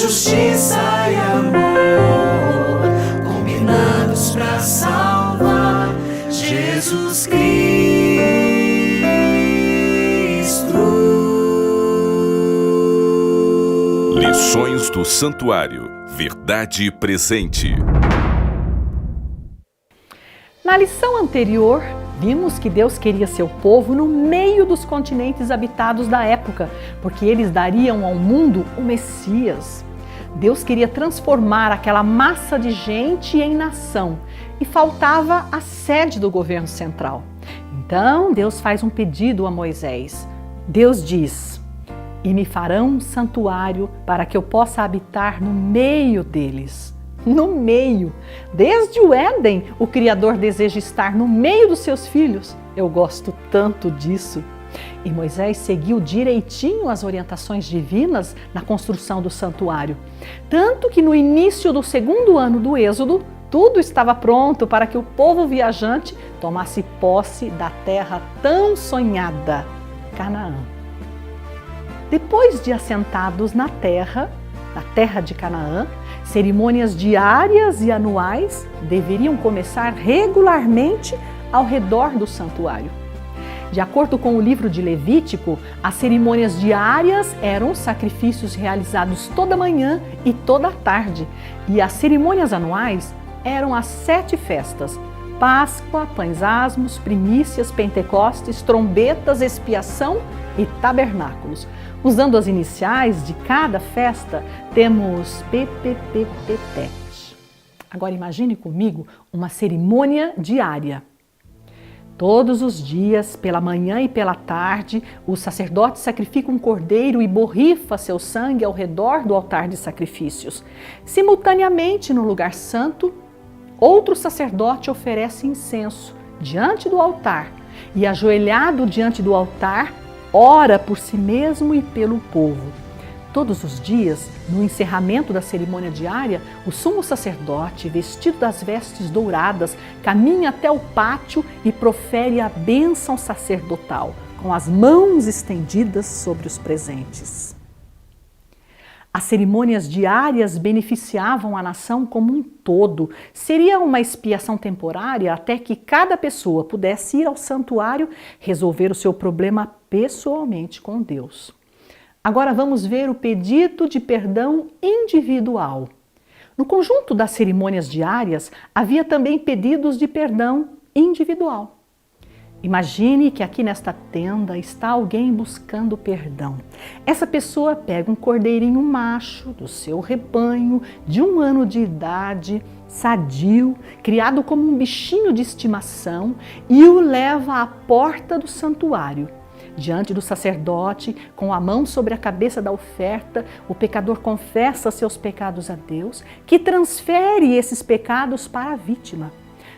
justiça e amor, combinados pra salvar Jesus Cristo. Lições do Santuário. Verdade presente. Na lição anterior, vimos que Deus queria seu povo no meio dos continentes habitados da época, porque eles dariam ao mundo o Messias. Deus queria transformar aquela massa de gente em nação e faltava a sede do governo central. Então Deus faz um pedido a Moisés. Deus diz: "E me farão um santuário para que eu possa habitar no meio deles." No meio. Desde o Éden, o Criador deseja estar no meio dos seus filhos. Eu gosto tanto disso. E Moisés seguiu direitinho as orientações divinas na construção do santuário. Tanto que no início do segundo ano do Êxodo, tudo estava pronto para que o povo viajante tomasse posse da terra tão sonhada, Canaã. Depois de assentados na terra de Canaã, cerimônias diárias e anuais deveriam começar regularmente ao redor do santuário. De acordo com o livro de Levítico, as cerimônias diárias eram sacrifícios realizados toda manhã e toda tarde, e as cerimônias anuais eram as 7 festas: Páscoa, Pães Asmos, Primícias, Pentecostes, Trombetas, Expiação e Tabernáculos. Usando as iniciais de cada festa, temos PPPPPET. Agora imagine comigo uma cerimônia diária. Todos os dias, pela manhã e pela tarde, o sacerdote sacrifica um cordeiro e borrifa seu sangue ao redor do altar de sacrifícios. Simultaneamente, no lugar santo, outro sacerdote oferece incenso diante do altar e, ajoelhado diante do altar, ora por si mesmo e pelo povo. Todos os dias, no encerramento da cerimônia diária, o sumo sacerdote, vestido das vestes douradas, caminha até o pátio e profere a bênção sacerdotal, com as mãos estendidas sobre os presentes. As cerimônias diárias beneficiavam a nação como um todo. Seria uma expiação temporária até que cada pessoa pudesse ir ao santuário resolver o seu problema pessoalmente com Deus. Agora vamos ver o pedido de perdão individual. No conjunto das cerimônias diárias, havia também pedidos de perdão individual. Imagine que aqui nesta tenda está alguém buscando perdão. Essa pessoa pega um cordeirinho macho do seu rebanho, de 1 ano de idade, sadio, criado como um bichinho de estimação, e o leva à porta do santuário. Diante do sacerdote, com a mão sobre a cabeça da oferta, o pecador confessa seus pecados a Deus, que transfere esses pecados para a vítima.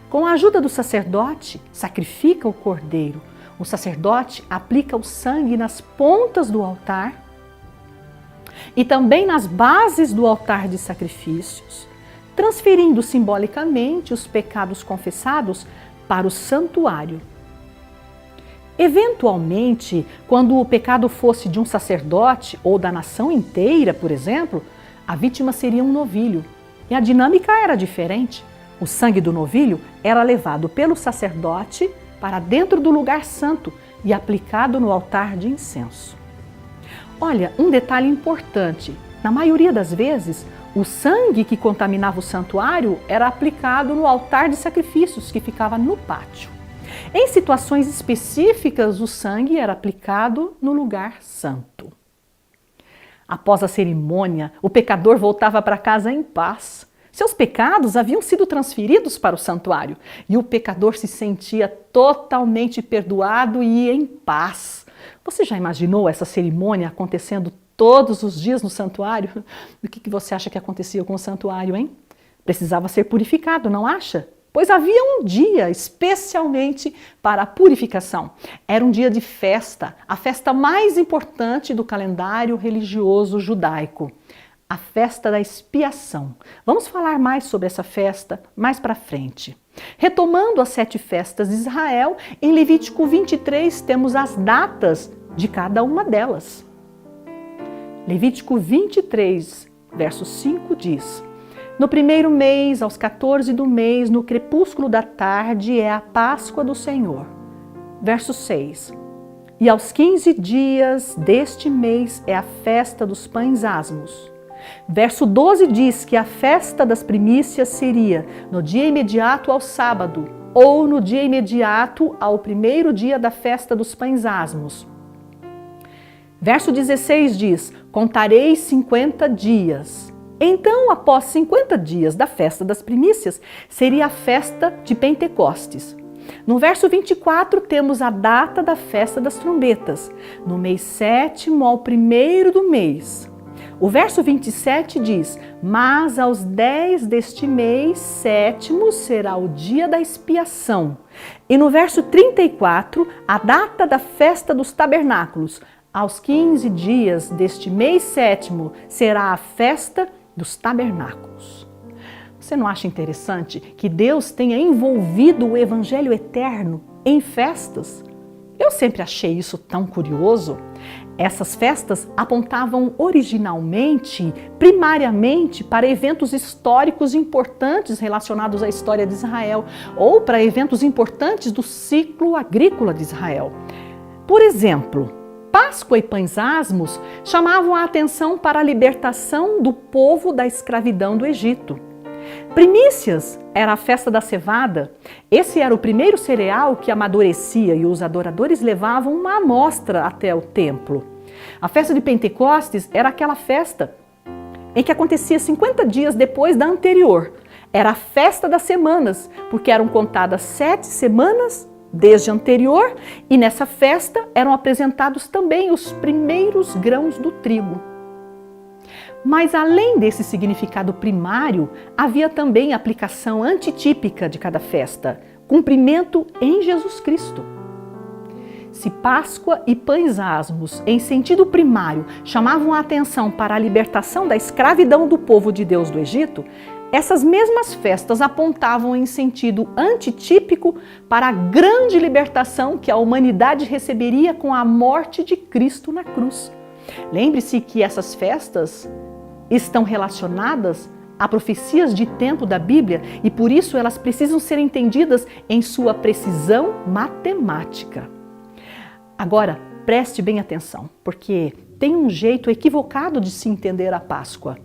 Com a ajuda do sacerdote, sacrifica o cordeiro. O sacerdote aplica o sangue nas pontas do altar e também nas bases do altar de sacrifícios, transferindo simbolicamente os pecados confessados para o santuário. Eventualmente, quando o pecado fosse de um sacerdote ou da nação inteira, por exemplo, a vítima seria um novilho. E a dinâmica era diferente. O sangue do novilho era levado pelo sacerdote para dentro do lugar santo e aplicado no altar de incenso. Olha, um detalhe importante: na maioria das vezes, o sangue que contaminava o santuário era aplicado no altar de sacrifícios que ficava no pátio. Em situações específicas, o sangue era aplicado no lugar santo. Após a cerimônia, o pecador voltava para casa em paz. Seus pecados haviam sido transferidos para o santuário e o pecador se sentia totalmente perdoado e em paz. Você já imaginou essa cerimônia acontecendo todos os dias no santuário? O que você acha que acontecia com o santuário, hein? Precisava ser purificado, não acha? Pois havia um dia especialmente para a purificação. Era um dia de festa, a festa mais importante do calendário religioso judaico. A festa da expiação. Vamos falar mais sobre essa festa mais para frente. Retomando as 7 festas de Israel, em Levítico 23 temos as datas de cada uma delas. Levítico 23, verso 5 diz: no primeiro mês, aos 14 do mês, no crepúsculo da tarde, é a Páscoa do Senhor. Verso 6. E aos 15 dias deste mês é a festa dos pães asmos. Verso 12 diz que a festa das primícias seria no dia imediato ao sábado, ou no dia imediato ao primeiro dia da festa dos pães asmos. Verso 16 diz: contareis 50 dias. Então, após 50 dias da festa das primícias, seria a festa de Pentecostes. No verso 24, temos a data da festa das trombetas, no mês 7º ao 1º do mês. O verso 27 diz: mas aos 10 deste mês 7º será o dia da expiação. E no verso 34, a data da festa dos tabernáculos. Aos 15 dias deste mês 7º será a festa dos tabernáculos. Você não acha interessante que Deus tenha envolvido o Evangelho eterno em festas? Eu sempre achei isso tão curioso. Essas festas apontavam originalmente, primariamente, para eventos históricos importantes relacionados à história de Israel, ou para eventos importantes do ciclo agrícola de Israel. Por exemplo, Páscoa e pães asmos chamavam a atenção para a libertação do povo da escravidão do Egito. Primícias era a festa da cevada. Esse era o primeiro cereal que amadurecia e os adoradores levavam uma amostra até o templo. A festa de Pentecostes era aquela festa em que acontecia 50 dias depois da anterior. Era a festa das semanas, porque eram contadas 7 semanas desde a anterior, e nessa festa eram apresentados também os primeiros grãos do trigo. Mas além desse significado primário, havia também a aplicação antitípica de cada festa, cumprimento em Jesus Cristo. Se Páscoa e pães asmos, em sentido primário, chamavam a atenção para a libertação da escravidão do povo de Deus do Egito, essas mesmas festas apontavam em sentido antitípico para a grande libertação que a humanidade receberia com a morte de Cristo na cruz. Lembre-se que essas festas estão relacionadas a profecias de tempo da Bíblia e por isso elas precisam ser entendidas em sua precisão matemática. Agora, preste bem atenção, porque tem um jeito equivocado de se entender a Páscoa.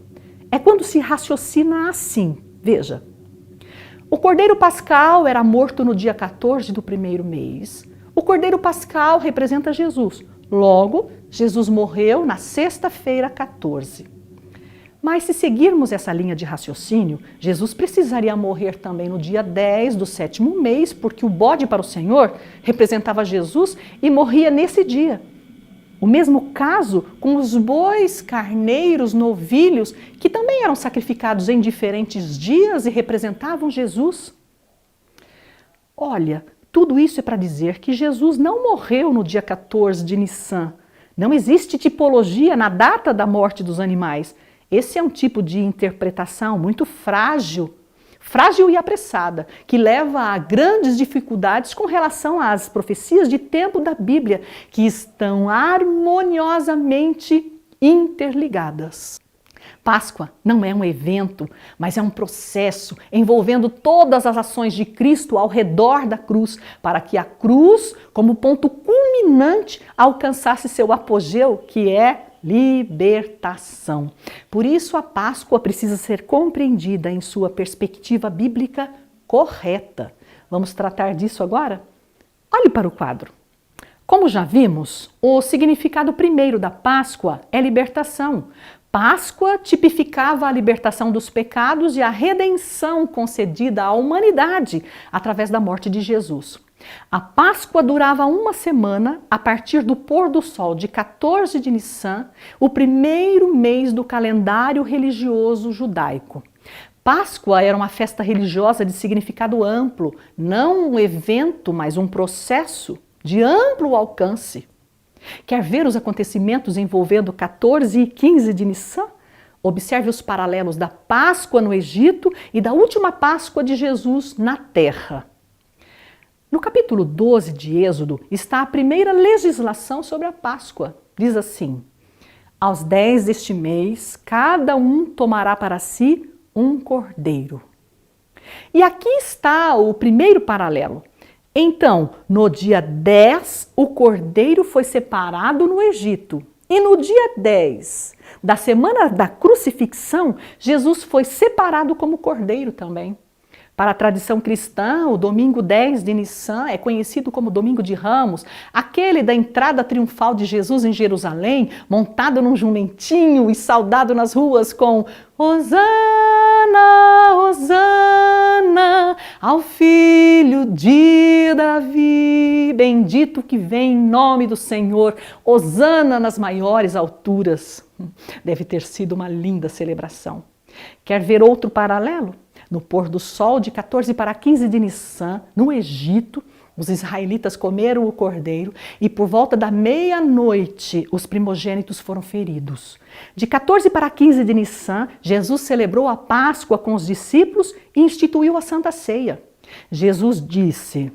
É quando se raciocina assim, veja. O Cordeiro Pascal era morto no dia 14 do primeiro mês. O Cordeiro Pascal representa Jesus. Logo, Jesus morreu na sexta-feira 14. Mas se seguirmos essa linha de raciocínio, Jesus precisaria morrer também no dia 10 do 7º mês, porque o bode para o Senhor representava Jesus e morria nesse dia. O mesmo caso com os bois, carneiros, novilhos, que também eram sacrificados em diferentes dias e representavam Jesus. Olha, tudo isso é para dizer que Jesus não morreu no dia 14 de Nissan. Não existe tipologia na data da morte dos animais. Esse é um tipo de interpretação muito frágil e apressada, que leva a grandes dificuldades com relação às profecias de tempo da Bíblia, que estão harmoniosamente interligadas. Páscoa não é um evento, mas é um processo envolvendo todas as ações de Cristo ao redor da cruz, para que a cruz, como ponto culminante, alcançasse seu apogeu, que é libertação. Por isso a Páscoa precisa ser compreendida em sua perspectiva bíblica correta. Vamos tratar disso agora? Olhe para o quadro. Como já vimos, o significado primeiro da Páscoa é libertação. Páscoa tipificava a libertação dos pecados e a redenção concedida à humanidade através da morte de Jesus. A Páscoa durava uma semana a partir do pôr do sol de 14 de Nissan, o primeiro mês do calendário religioso judaico. Páscoa era uma festa religiosa de significado amplo, não um evento, mas um processo de amplo alcance. Quer ver os acontecimentos envolvendo 14 e 15 de Nissan? Observe os paralelos da Páscoa no Egito e da última Páscoa de Jesus na Terra. No capítulo 12 de Êxodo está a primeira legislação sobre a Páscoa. Diz assim: Aos 10 deste mês, cada um tomará para si um cordeiro. E aqui está o primeiro paralelo. Então, no dia 10, o cordeiro foi separado no Egito. E no dia 10 da semana da crucifixão, Jesus foi separado como cordeiro também. Para a tradição cristã, o domingo 10 de Nissan é conhecido como Domingo de Ramos, aquele da entrada triunfal de Jesus em Jerusalém, montado num jumentinho e saudado nas ruas com Hosana, Hosana, ao filho de Davi, bendito que vem em nome do Senhor, Hosana nas maiores alturas. Deve ter sido uma linda celebração. Quer ver outro paralelo? No pôr do sol de 14 para 15 de Nissan, no Egito, os israelitas comeram o cordeiro e por volta da meia-noite os primogênitos foram feridos. De 14 para 15 de Nissan, Jesus celebrou a Páscoa com os discípulos e instituiu a Santa Ceia. Jesus disse: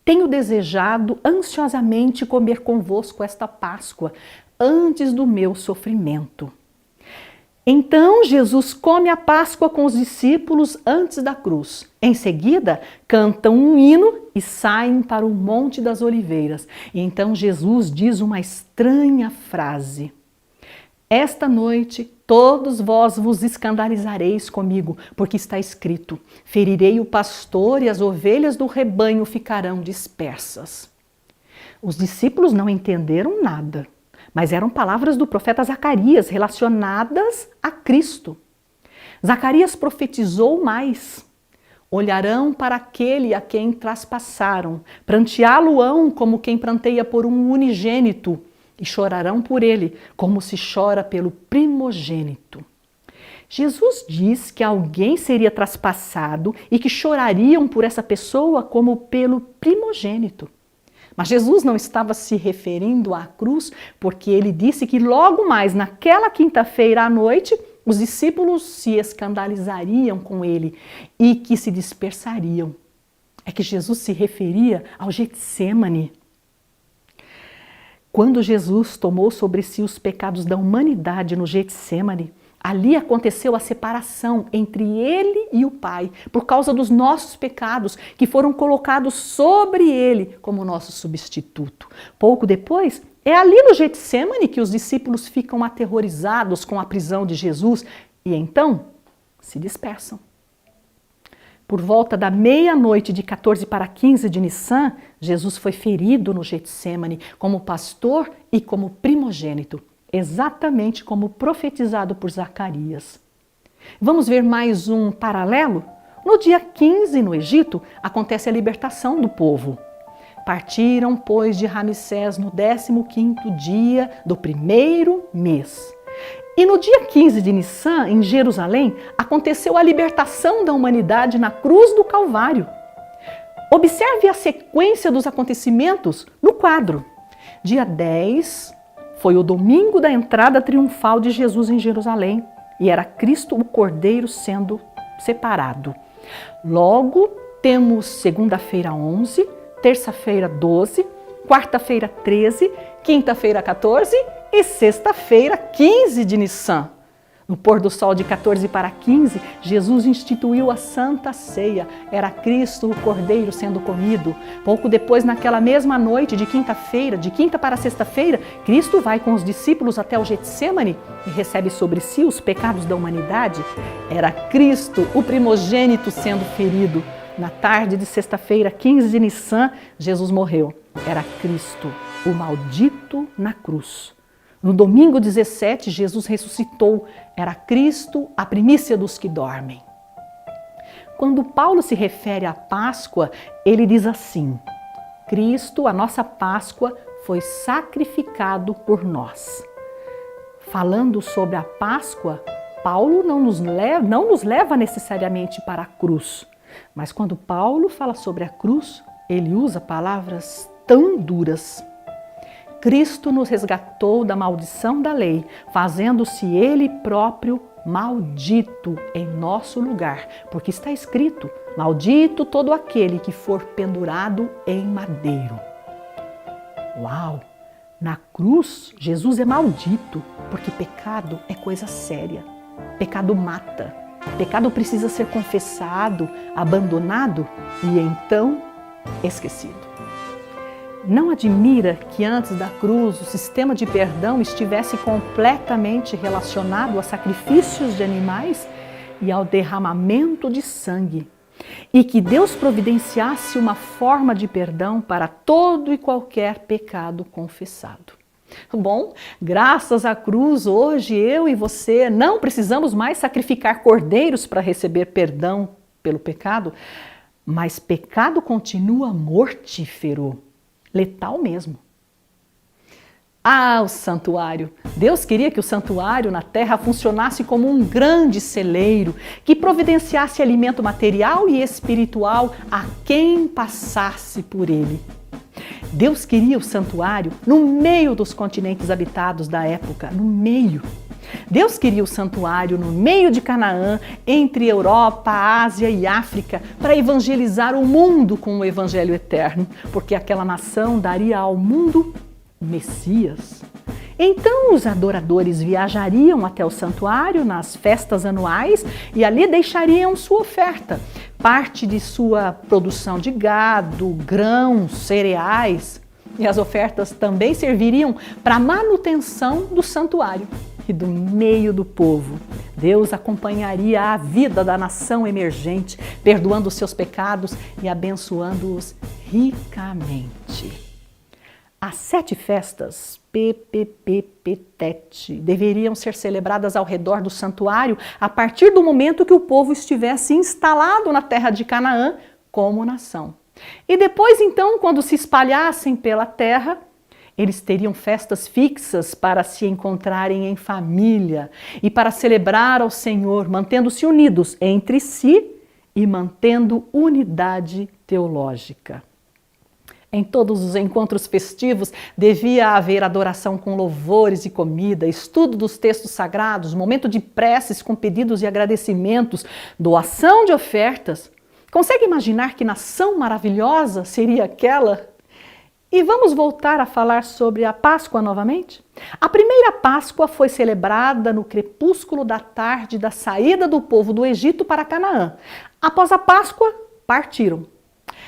tenho desejado ansiosamente comer convosco esta Páscoa antes do meu sofrimento. Então Jesus come a Páscoa com os discípulos antes da cruz. Em seguida, cantam um hino e saem para o Monte das Oliveiras. E então Jesus diz uma estranha frase: esta noite todos vós vos escandalizareis comigo, porque está escrito: ferirei o pastor e as ovelhas do rebanho ficarão dispersas. Os discípulos não entenderam nada. Mas eram palavras do profeta Zacarias relacionadas a Cristo. Zacarias profetizou mais. Olharão para aquele a quem traspassaram, pranteá-lo-ão como quem pranteia por um unigênito, e chorarão por ele, como se chora pelo primogênito. Jesus diz que alguém seria traspassado e que chorariam por essa pessoa como pelo primogênito. Mas Jesus não estava se referindo à cruz, porque ele disse que logo mais naquela quinta-feira à noite, os discípulos se escandalizariam com ele e que se dispersariam. É que Jesus se referia ao Getsêmani. Quando Jesus tomou sobre si os pecados da humanidade no Getsêmani, ali aconteceu a separação entre ele e o Pai, por causa dos nossos pecados, que foram colocados sobre ele como nosso substituto. Pouco depois, é ali no Getsêmani que os discípulos ficam aterrorizados com a prisão de Jesus e então se dispersam. Por volta da meia-noite de 14 para 15 de Nissan, Jesus foi ferido no Getsêmani como pastor e como primogênito, exatamente como profetizado por Zacarias. Vamos ver mais um paralelo? No dia 15, no Egito, acontece a libertação do povo. Partiram, pois, de Ramsés no 15º dia do primeiro mês. E no dia 15 de Nissan, em Jerusalém, aconteceu a libertação da humanidade na cruz do Calvário. Observe a sequência dos acontecimentos no quadro. Dia 10 foi o domingo da entrada triunfal de Jesus em Jerusalém e era Cristo o Cordeiro sendo separado. Logo, temos segunda-feira 11, terça-feira 12, quarta-feira 13, quinta-feira 14 e sexta-feira 15 de Nissan. No pôr do sol de 14 para 15, Jesus instituiu a Santa Ceia. Era Cristo o Cordeiro sendo comido. Pouco depois, naquela mesma noite de quinta-feira, de quinta para sexta-feira, Cristo vai com os discípulos até o Getsêmani e recebe sobre si os pecados da humanidade. Era Cristo o primogênito sendo ferido. Na tarde de sexta-feira, 15 de Nissan, Jesus morreu. Era Cristo o maldito na cruz. No domingo 17, Jesus ressuscitou. Era Cristo a primícia dos que dormem. Quando Paulo se refere à Páscoa, ele diz assim: Cristo, a nossa Páscoa, foi sacrificado por nós. Falando sobre a Páscoa, Paulo não nos leva necessariamente para a cruz. Mas quando Paulo fala sobre a cruz, ele usa palavras tão duras. Cristo nos resgatou da maldição da lei, fazendo-se Ele próprio maldito em nosso lugar, porque está escrito: maldito todo aquele que for pendurado em madeiro. Uau! Na cruz, Jesus é maldito, porque pecado é coisa séria. Pecado mata. Pecado precisa ser confessado, abandonado e então esquecido. Não admira que antes da cruz o sistema de perdão estivesse completamente relacionado a sacrifícios de animais e ao derramamento de sangue, e que Deus providenciasse uma forma de perdão para todo e qualquer pecado confessado. Bom, graças à cruz, hoje eu e você não precisamos mais sacrificar cordeiros para receber perdão pelo pecado, mas pecado continua mortífero, letal mesmo. O santuário. Deus queria que o santuário na terra funcionasse como um grande celeiro que providenciasse alimento material e espiritual a quem passasse por ele. Deus queria o santuário no meio dos continentes habitados da época, no meio. Deus queria o santuário no meio de Canaã, entre Europa, Ásia e África, para evangelizar o mundo com o evangelho eterno, porque aquela nação daria ao mundo Messias. Então os adoradores viajariam até o santuário nas festas anuais e ali deixariam sua oferta, parte de sua produção de gado, grãos, cereais. E as ofertas também serviriam para a manutenção do santuário e do meio do povo. Deus acompanharia a vida da nação emergente, perdoando os seus pecados e abençoando-os ricamente. As 7 festas PPPPTET deveriam ser celebradas ao redor do santuário a partir do momento que o povo estivesse instalado na terra de Canaã como nação. E depois, então, quando se espalhassem pela terra, eles teriam festas fixas para se encontrarem em família e para celebrar ao Senhor, mantendo-se unidos entre si e mantendo unidade teológica. Em todos os encontros festivos devia haver adoração com louvores e comida, estudo dos textos sagrados, momento de preces com pedidos e agradecimentos, doação de ofertas. Consegue imaginar que nação maravilhosa seria aquela? E vamos voltar a falar sobre a Páscoa novamente? A primeira Páscoa foi celebrada no crepúsculo da tarde da saída do povo do Egito para Canaã. Após a Páscoa, partiram.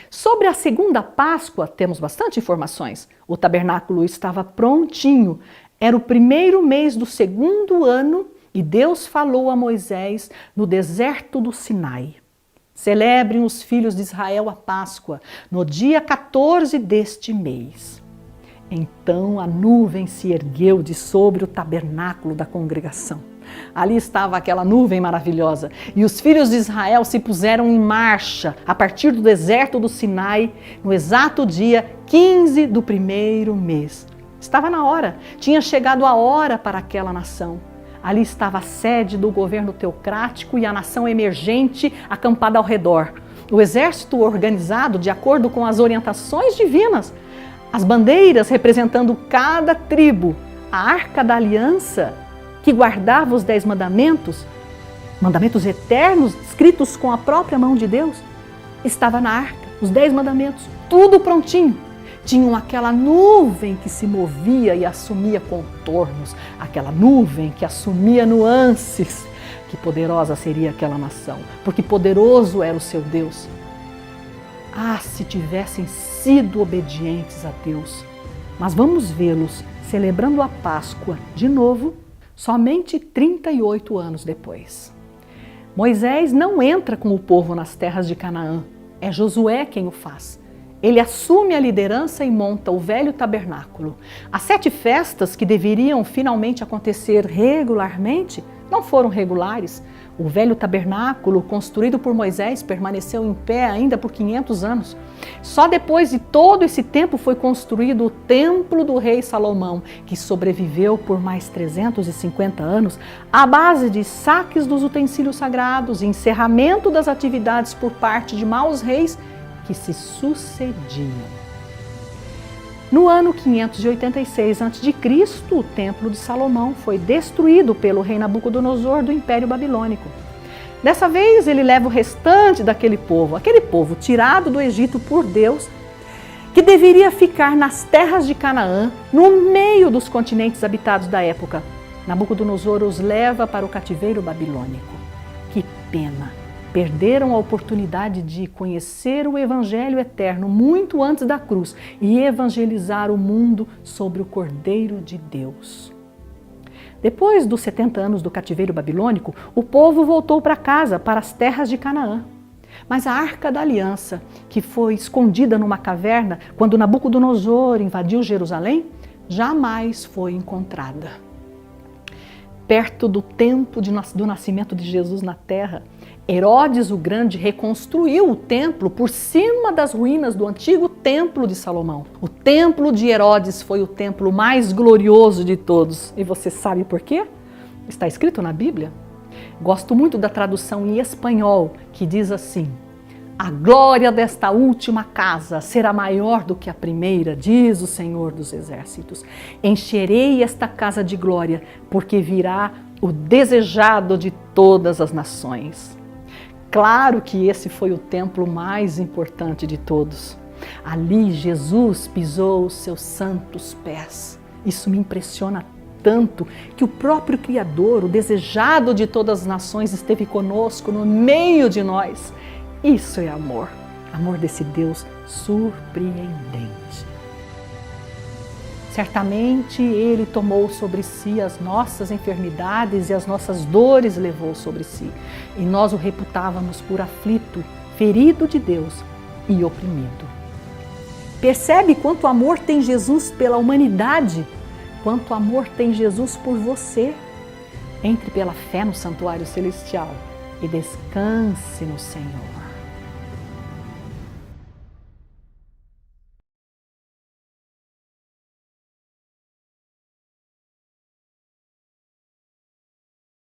Sobre a segunda Páscoa, temos bastante informações. O tabernáculo estava prontinho. Era o primeiro mês do segundo ano e Deus falou a Moisés no deserto do Sinai. Celebrem os filhos de Israel a Páscoa no dia 14 deste mês. Então a nuvem se ergueu de sobre o tabernáculo da congregação. Ali estava aquela nuvem maravilhosa e os filhos de Israel se puseram em marcha a partir do deserto do Sinai no exato dia 15 do primeiro mês. Estava na hora, tinha chegado a hora para aquela nação. Ali estava a sede do governo teocrático e a nação emergente acampada ao redor. O exército organizado de acordo com as orientações divinas. As bandeiras representando cada tribo. A arca da aliança que guardava os 10 mandamentos, mandamentos eternos escritos com a própria mão de Deus. Estava na arca, os 10 mandamentos, tudo prontinho. Tinham aquela nuvem que se movia e assumia contornos, aquela nuvem que assumia nuances. Que poderosa seria aquela nação, porque poderoso era o seu Deus. Se tivessem sido obedientes a Deus. Mas vamos vê-los celebrando a Páscoa de novo, somente 38 anos depois. Moisés não entra com o povo nas terras de Canaã, é Josué quem o faz. Ele assume a liderança e monta o velho tabernáculo. As 7 festas que deveriam finalmente acontecer regularmente não foram regulares. O velho tabernáculo, construído por Moisés, permaneceu em pé ainda por 500 anos. Só depois de todo esse tempo foi construído o templo do rei Salomão, que sobreviveu por mais 350 anos, à base de saques dos utensílios sagrados e encerramento das atividades por parte de maus reis que se sucediam. No ano 586 a.C., o Templo de Salomão foi destruído pelo rei Nabucodonosor do Império Babilônico. Dessa vez, ele leva o restante daquele povo, aquele povo tirado do Egito por Deus, que deveria ficar nas terras de Canaã, no meio dos continentes habitados da época. Nabucodonosor os leva para o cativeiro babilônico. Que pena! Perderam a oportunidade de conhecer o Evangelho eterno muito antes da cruz e evangelizar o mundo sobre o Cordeiro de Deus. Depois dos 70 anos do cativeiro babilônico, o povo voltou para casa, para as terras de Canaã. Mas a Arca da Aliança, que foi escondida numa caverna quando Nabucodonosor invadiu Jerusalém, jamais foi encontrada. Perto do tempo do nascimento de Jesus na terra, Herodes o Grande reconstruiu o templo por cima das ruínas do antigo templo de Salomão. O templo de Herodes foi o templo mais glorioso de todos. E você sabe por quê? Está escrito na Bíblia. Gosto muito da tradução em espanhol, que diz assim: a glória desta última casa será maior do que a primeira, diz o Senhor dos Exércitos. Encherei esta casa de glória, porque virá o desejado de todas as nações. Claro que esse foi o templo mais importante de todos. Ali Jesus pisou os seus santos pés. Isso me impressiona tanto que o próprio Criador, o desejado de todas as nações, esteve conosco no meio de nós. Isso é amor, amor desse Deus surpreendente. Certamente Ele tomou sobre si as nossas enfermidades e as nossas dores levou sobre si. E nós o reputávamos por aflito, ferido de Deus e oprimido. Percebe quanto amor tem Jesus pela humanidade? Quanto amor tem Jesus por você? Entre pela fé no santuário celestial e descanse no Senhor.